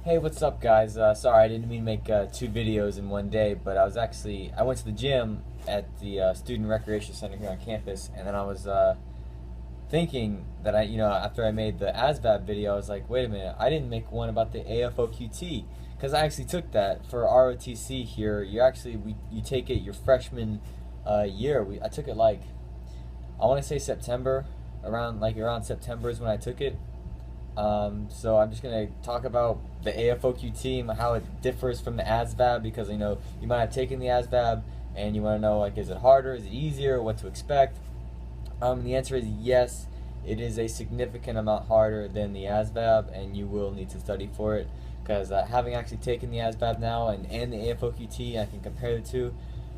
Hey, what's up, guys? Sorry, I didn't mean to make two videos in one day, but I went to the gym at the Student Recreation Center here on campus, and then I was thinking that after I made the ASVAB video, I was like, wait a minute, I didn't make one about the AFOQT, because I actually took that for ROTC here. You take it your freshman year. I took it like, I want to say September, around September is when I took it. So I'm just gonna talk about the AfOQT and how it differs from the ASVAB, because you might have taken the ASVAB and you want to know, like, is it harder, is it easier, what to expect. The answer is yes, it is a significant amount harder than the ASVAB, and you will need to study for it, because having actually taken the ASVAB now and the AfOQT, I can compare the two.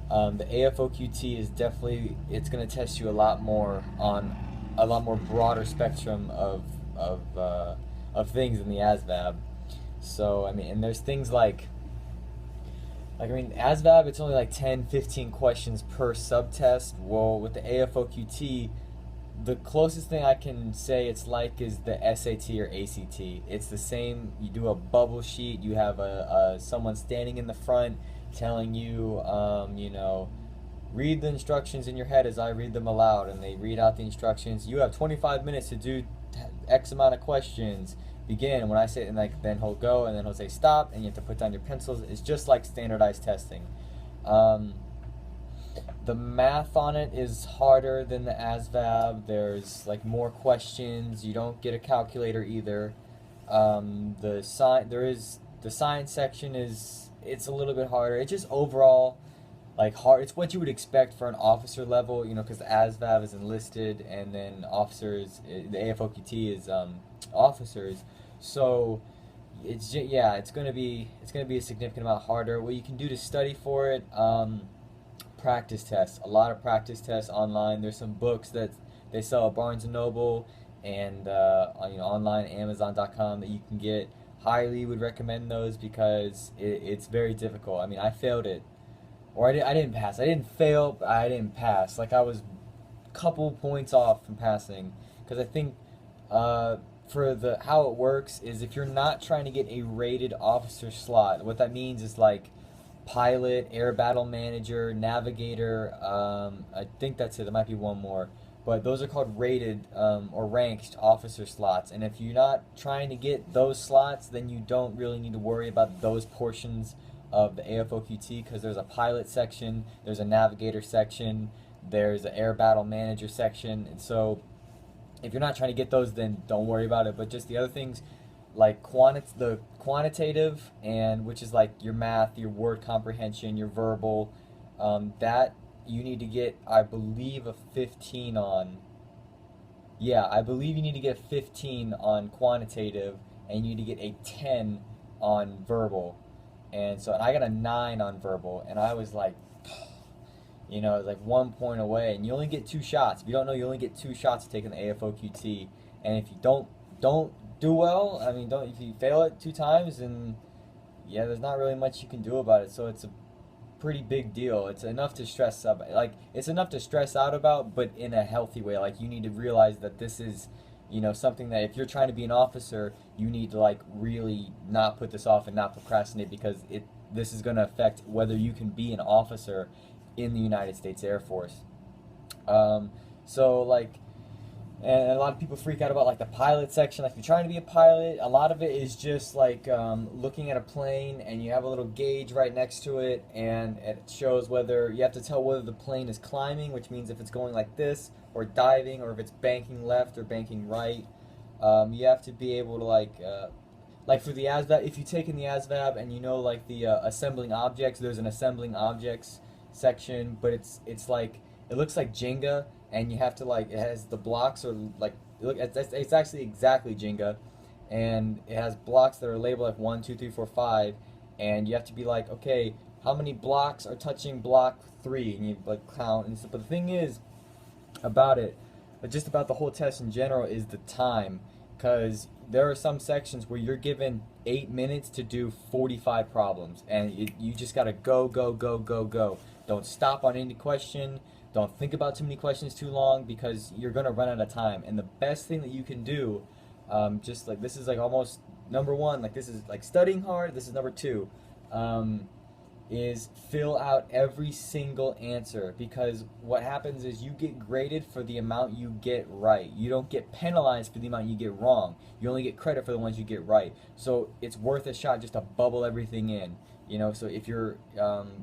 The AfOQT is definitely, it's going to test you a lot more on a lot more broader spectrum of things than the ASVAB. So I mean, and there's things ASVAB, it's only like 10, 15 questions per subtest. Well, with the AfOQT, the closest thing I can say it's like is the SAT or ACT. It's the same. You do a bubble sheet. You have someone standing in the front telling you, read the instructions in your head as I read them aloud, and they read out the instructions. You have 25 minutes to do X amount of questions. Begin. When I say, and then he'll go, and then he'll say stop, and you have to put down your pencils. It's just like standardized testing. The math on it is harder than the ASVAB. There's like more questions. You don't get a calculator either. The science section it's a little bit harder. It's just overall like hard. It's what you would expect for an officer level, because the ASVAB is enlisted, and then the AfOQT is officers. So it's gonna be a significant amount harder. What you can do to study for it, practice tests. A lot of practice tests online. There's some books that they sell at Barnes and Noble and online Amazon.com that you can get. Highly would recommend those, because it's very difficult. I mean, I failed it, or I didn't pass. I didn't fail, but I didn't pass. Like, I was a couple points off from passing, because I think for how it works is, if you're not trying to get a rated officer slot, what that means is like pilot, air battle manager, navigator. I think that's it. There might be one more, but those are called rated or ranked officer slots. And if you're not trying to get those slots, then you don't really need to worry about those portions of the AfOQT, because there's a pilot section, there's a navigator section, there's an air battle manager section. And so if you're not trying to get those, then don't worry about it. But just the other things, like the quantitative, and which is like your math, your word comprehension, your verbal, that you need to get, I believe, a 15 on. Yeah, I believe you need to get a 15 on quantitative, and you need to get a 10 on verbal. And I got a 9 on verbal, and I was like, like 1 point away, and you only get 2 shots. If you don't know, you only get 2 shots of taking the AfOQT, and if you don't do well, I mean, if you fail it 2 times, then yeah, there's not really much you can do about it. So it's a pretty big deal. It's enough to stress up, it's enough to stress out about, but in a healthy way. Like, you need to realize that this is, something that if you're trying to be an officer, you need to really not put this off and not procrastinate, because this is going to affect whether you can be an officer in the United States Air Force. And a lot of people freak out about the pilot section. Like, if you're trying to be a pilot, a lot of it is just looking at a plane, and you have a little gauge right next to it, and it shows whether you have to tell whether the plane is climbing, which means if it's going like this, or diving, or if it's banking left or banking right. You have to be able to for the ASVAB, if you've taken the ASVAB and the assembling objects, there's an assembling objects section, but it looks like Jenga, and you have to it has the blocks, or it's actually exactly Jenga, and it has blocks that are labeled like 1, 2, 3, 4, 5, and you have to be okay, how many blocks are touching block 3, and you count. And so, but the thing is about it, but just about the whole test in general, is the time, because there are some sections where you're given 8 minutes to do 45 problems, and you just gotta go, go, go, go, go. Don't stop on any question. Don't think about too many questions too long, because you're gonna run out of time. And the best thing that you can do, this is almost number one, like this is like studying hard. This is number two. Is fill out every single answer, because what happens is you get graded for the amount you get right. You don't get penalized for the amount you get wrong. You only get credit for the ones you get right. So it's worth a shot just to bubble everything in. You know, so if you're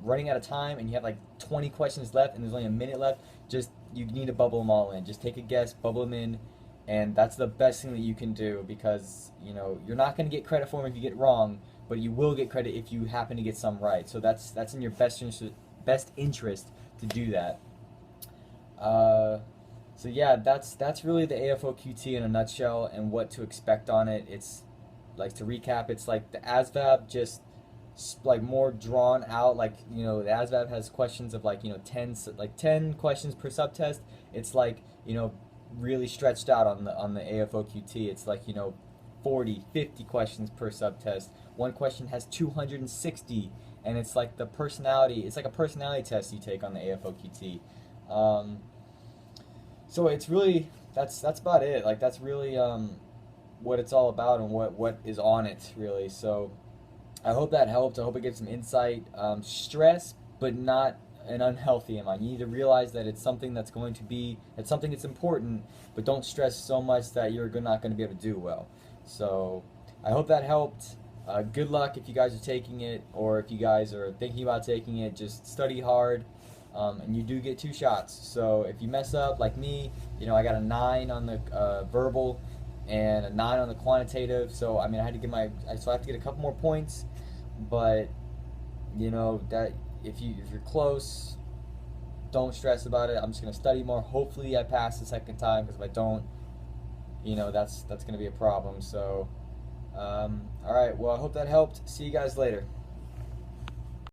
running out of time and you have like 20 questions left and there's only a minute left, just you need to bubble them all in. Just take a guess, bubble them in, and that's the best thing that you can do, because you know you're not going to get credit for them if you get wrong, but you will get credit if you happen to get some right. So that's in your best interest to do that. So yeah, that's really the AfOQT in a nutshell and what to expect on it. It's like, to recap, it's like the ASVAB, just like more drawn out. Like, you know, the ASVAB has questions of like, you know, 10 questions per subtest. It's like, you know, really stretched out on the AfOQT. It's like, you know, 40, 50 questions per subtest. One question has 260, and it's like it's like a personality test you take on the AfOQT. So it's really, that's about it. Like, that's really what it's all about and what is on it, really. So I hope that helped. I hope it gives some insight. Stress, but not an unhealthy amount. You need to realize that it's something that's something that's important, but don't stress so much that you're not going to be able to do well. So I hope that helped. Good luck if you guys are taking it, or if you guys are thinking about taking it. Just study hard, and you do get 2 shots. So if you mess up like me, you know, I got a 9 on the verbal and a 9 on the quantitative. So I mean, I had to get so I have to get a couple more points. But you know that if you're close, don't stress about it. I'm just gonna study more. Hopefully I pass the second time, because if I don't, you know, that's gonna be a problem. So all right, well, I hope that helped. See you guys later.